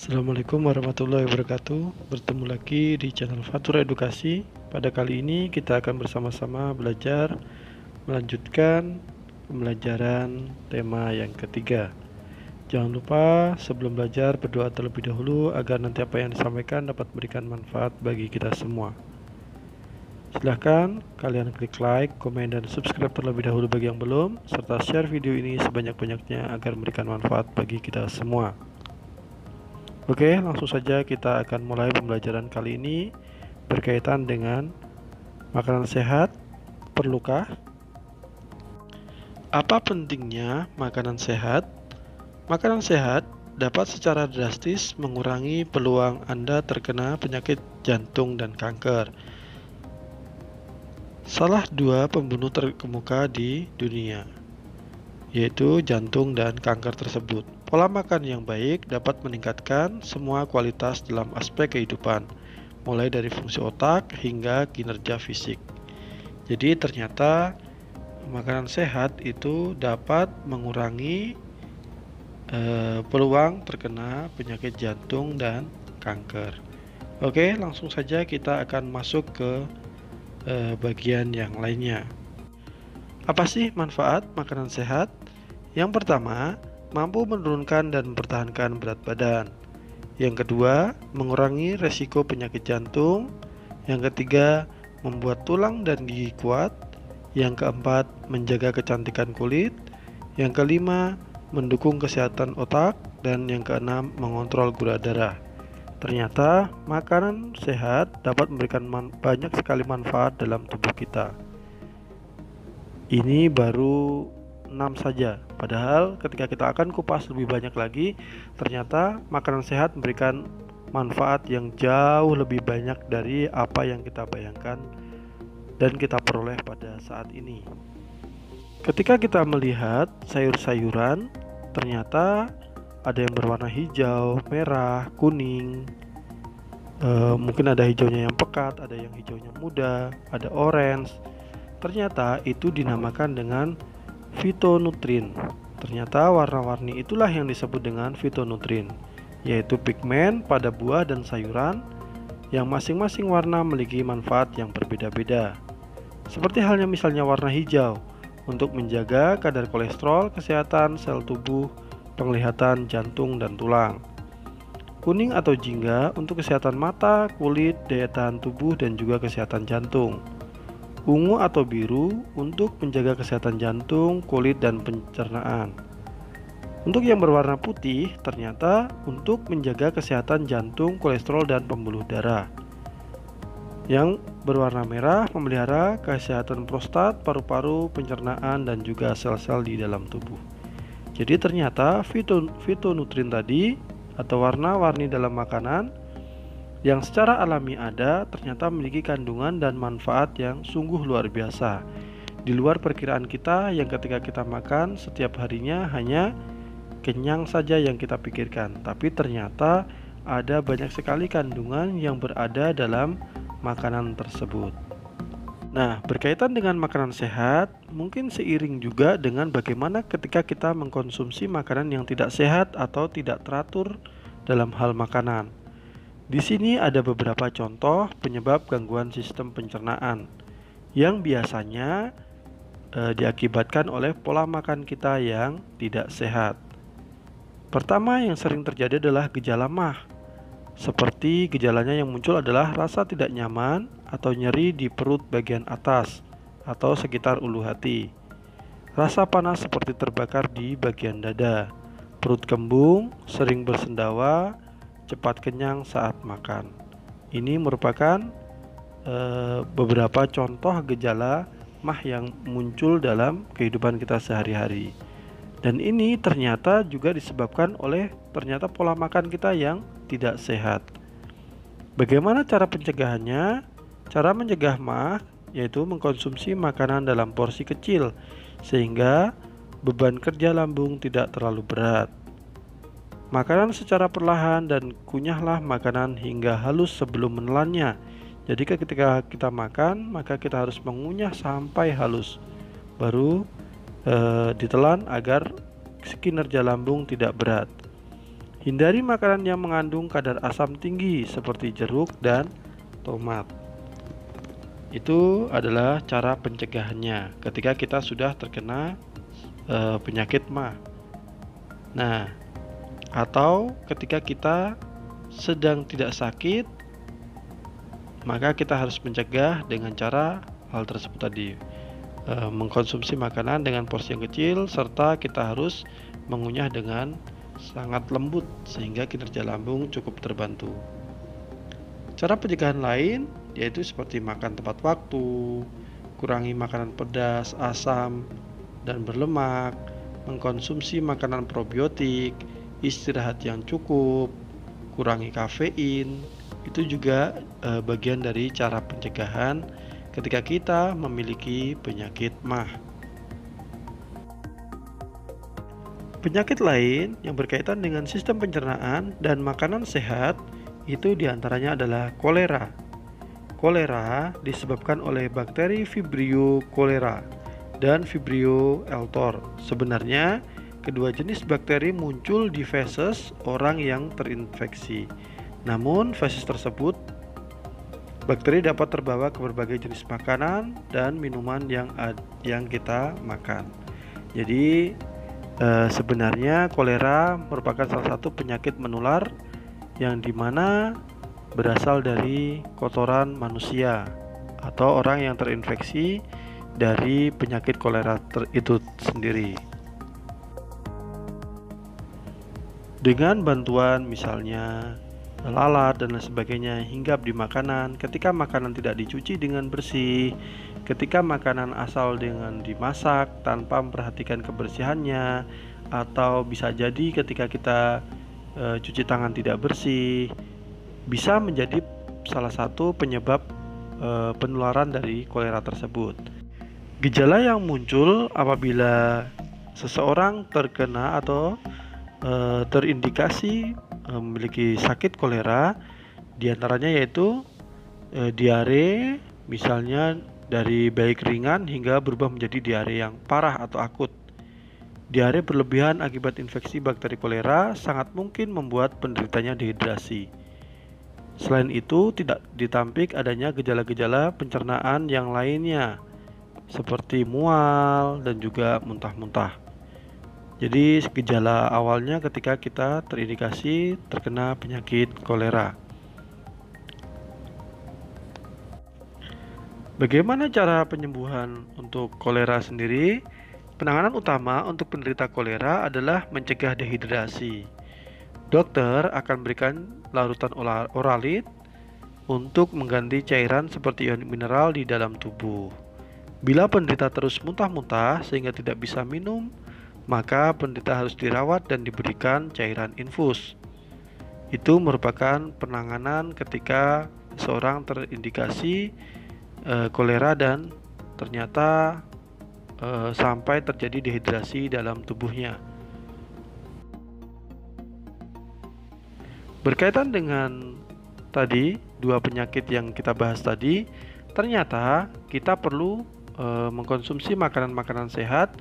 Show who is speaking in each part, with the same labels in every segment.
Speaker 1: Assalamualaikum warahmatullahi wabarakatuh. Bertemu lagi di channel Fatur Edukasi. Pada kali ini kita akan bersama-sama belajar melanjutkan pembelajaran tema yang ketiga. Jangan lupa sebelum belajar berdoa terlebih dahulu agar nanti apa yang disampaikan dapat memberikan manfaat bagi kita semua. Silahkan kalian klik like, komen, dan subscribe terlebih dahulu bagi yang belum, serta share video ini sebanyak-banyaknya agar memberikan manfaat bagi kita semua. Oke, langsung saja kita akan mulai pembelajaran kali ini berkaitan dengan makanan sehat. Perlukah? Apa pentingnya makanan sehat? Makanan sehat dapat secara drastis mengurangi peluang Anda terkena penyakit jantung dan kanker. Salah dua pembunuh terkemuka di dunia, yaitu jantung dan kanker tersebut. Pola makan yang baik dapat meningkatkan semua kualitas dalam aspek kehidupan, mulai dari fungsi otak hingga kinerja fisik. Jadi ternyata makanan sehat itu dapat mengurangi peluang terkena penyakit jantung dan kanker. Oke, langsung saja kita akan masuk ke bagian yang lainnya. Apa sih manfaat makanan sehat? Yang pertama, mampu menurunkan dan mempertahankan berat badan. Yang kedua, mengurangi resiko penyakit jantung. Yang ketiga, membuat tulang dan gigi kuat. Yang keempat, menjaga kecantikan kulit. Yang kelima, mendukung kesehatan otak. Dan yang keenam, mengontrol gula darah. Ternyata makanan sehat dapat memberikan banyak sekali manfaat dalam tubuh kita. Ini baru 6 saja. Padahal ketika kita akan kupas lebih banyak lagi, ternyata makanan sehat memberikan manfaat yang jauh lebih banyak dari apa yang kita bayangkan dan kita peroleh pada saat ini. Ketika kita melihat sayur-sayuran, ternyata ada yang berwarna hijau, merah, kuning, mungkin ada hijaunya yang pekat, ada yang hijaunya muda, ada orange. Ternyata itu dinamakan dengan fitonutrin. Ternyata warna-warni itulah yang disebut dengan fitonutrin, yaitu pigmen pada buah dan sayuran yang masing-masing warna memiliki manfaat yang berbeda-beda. Seperti halnya misalnya warna hijau untuk menjaga kadar kolesterol, kesehatan sel tubuh, penglihatan, jantung, dan tulang. Kuning atau jingga untuk kesehatan mata, kulit, daya tahan tubuh, dan juga kesehatan jantung. Ungu atau biru untuk menjaga kesehatan jantung, kulit, dan pencernaan. Untuk yang berwarna putih ternyata untuk menjaga kesehatan jantung, kolesterol, dan pembuluh darah. Yang berwarna merah memelihara kesehatan prostat, paru-paru, pencernaan, dan juga sel-sel di dalam tubuh. Jadi ternyata fitonutrin tadi atau warna-warni dalam makanan yang secara alami ada ternyata memiliki kandungan dan manfaat yang sungguh luar biasa, di luar perkiraan kita yang ketika kita makan setiap harinya hanya kenyang saja yang kita pikirkan. Tapi ternyata ada banyak sekali kandungan yang berada dalam makanan tersebut. Nah, berkaitan dengan makanan sehat, mungkin seiring juga dengan bagaimana ketika kita mengkonsumsi makanan yang tidak sehat atau tidak teratur dalam hal makanan. Di sini ada beberapa contoh penyebab gangguan sistem pencernaan yang biasanya diakibatkan oleh pola makan kita yang tidak sehat. Pertama yang sering terjadi adalah gejala MAH. Seperti gejalanya yang muncul adalah rasa tidak nyaman atau nyeri di perut bagian atas atau sekitar ulu hati. Rasa panas seperti terbakar di bagian dada. Perut kembung, sering bersendawa, cepat kenyang saat makan. Ini merupakan beberapa contoh gejala MAH yang muncul dalam kehidupan kita sehari-hari. Dan ini ternyata juga disebabkan oleh ternyata pola makan kita yang tidak sehat. Bagaimana cara pencegahannya? Cara mencegah MAH yaitu mengkonsumsi makanan dalam porsi kecil sehingga beban kerja lambung tidak terlalu berat. Makanan secara perlahan dan kunyahlah makanan hingga halus sebelum menelannya. Jadi ketika kita makan maka kita harus mengunyah sampai halus, baru ditelan agar kinerja lambung tidak berat. Hindari makanan yang mengandung kadar asam tinggi seperti jeruk dan tomat. Itu adalah cara pencegahannya ketika kita sudah terkena penyakit MA. Nah, atau ketika kita sedang tidak sakit, maka kita harus mencegah dengan cara hal tersebut tadi, mengkonsumsi makanan dengan porsi yang kecil, serta kita harus mengunyah dengan sangat lembut sehingga kinerja lambung cukup terbantu. Cara pencegahan lain yaitu seperti makan tepat waktu, kurangi makanan pedas, asam, dan berlemak, mengkonsumsi makanan probiotik, istirahat yang cukup, kurangi kafein. Itu juga bagian dari cara pencegahan ketika kita memiliki penyakit MA. Penyakit lain yang berkaitan dengan sistem pencernaan dan makanan sehat itu diantaranya adalah kolera. Kolera disebabkan oleh bakteri Vibrio cholera dan Vibrio eltor. Sebenarnya kedua jenis bakteri muncul di feses orang yang terinfeksi. Namun feses tersebut bakteri dapat terbawa ke berbagai jenis makanan dan minuman yang kita makan. Jadi sebenarnya kolera merupakan salah satu penyakit menular yang dimana berasal dari kotoran manusia atau orang yang terinfeksi dari penyakit kolera itu sendiri. Dengan bantuan misalnya lalat dan lain sebagainya hinggap di makanan, ketika makanan tidak dicuci dengan bersih, ketika makanan asal dengan dimasak tanpa memperhatikan kebersihannya, atau bisa jadi ketika kita cuci tangan tidak bersih, bisa menjadi salah satu penyebab penularan dari kolera tersebut. Gejala yang muncul apabila seseorang terkena atau terindikasi memiliki sakit kolera diantaranya yaitu diare, misalnya dari baik ringan hingga berubah menjadi diare yang parah atau akut. Diare berlebihan akibat infeksi bakteri kolera sangat mungkin membuat penderitanya dehidrasi. Selain itu, tidak ditampik adanya gejala-gejala pencernaan yang lainnya seperti mual dan juga muntah-muntah. Jadi gejala awalnya ketika kita terindikasi terkena penyakit kolera. Bagaimana cara penyembuhan untuk kolera sendiri? Penanganan utama untuk penderita kolera adalah mencegah dehidrasi. Dokter akan berikan larutan oralit untuk mengganti cairan seperti ion mineral di dalam tubuh. Bila penderita terus muntah-muntah sehingga tidak bisa minum, maka penderita harus dirawat dan diberikan cairan infus. Itu merupakan penanganan ketika seorang terindikasi kolera dan ternyata sampai terjadi dehidrasi dalam tubuhnya. Berkaitan dengan tadi dua penyakit yang kita bahas tadi, ternyata kita perlu mengkonsumsi makanan-makanan sehat,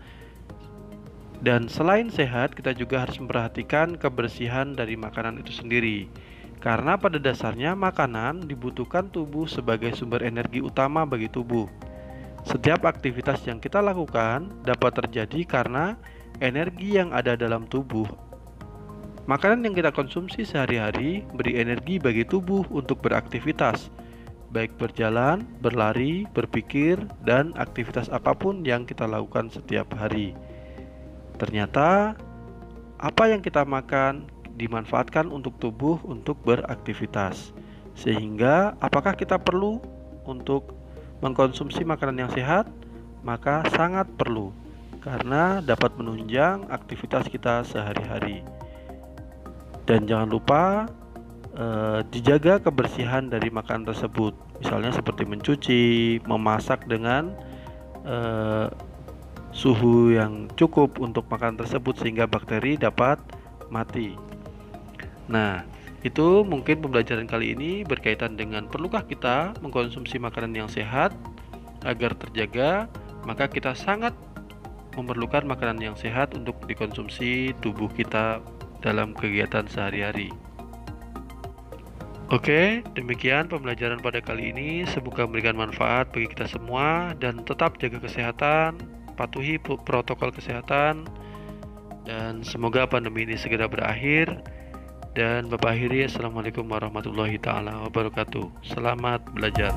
Speaker 1: dan selain sehat kita juga harus memperhatikan kebersihan dari makanan itu sendiri. Karena pada dasarnya makanan dibutuhkan tubuh sebagai sumber energi utama bagi tubuh. Setiap aktivitas yang kita lakukan dapat terjadi karena energi yang ada dalam tubuh. Makanan yang kita konsumsi sehari-hari beri energi bagi tubuh untuk beraktivitas, baik berjalan, berlari, berpikir, dan aktivitas apapun yang kita lakukan setiap hari. Ternyata apa yang kita makan dimanfaatkan untuk tubuh untuk beraktivitas. Sehingga apakah kita perlu untuk mengkonsumsi makanan yang sehat? Maka sangat perlu, karena dapat menunjang aktivitas kita sehari-hari. Dan jangan lupa dijaga kebersihan dari makanan tersebut. Misalnya seperti mencuci, memasak dengan suhu yang cukup untuk makanan tersebut sehingga bakteri dapat mati. Nah, itu mungkin pembelajaran kali ini berkaitan dengan perlukah kita mengkonsumsi makanan yang sehat agar terjaga. Maka kita sangat memerlukan makanan yang sehat untuk dikonsumsi tubuh kita dalam kegiatan sehari-hari. Oke, demikian pembelajaran pada kali ini. Semoga memberikan manfaat bagi kita semua dan tetap jaga kesehatan, patuhi protokol kesehatan, dan semoga pandemi ini segera berakhir. Dan Bapak akhiri, Assalamualaikum warahmatullahi taala wabarakatuh. Selamat belajar.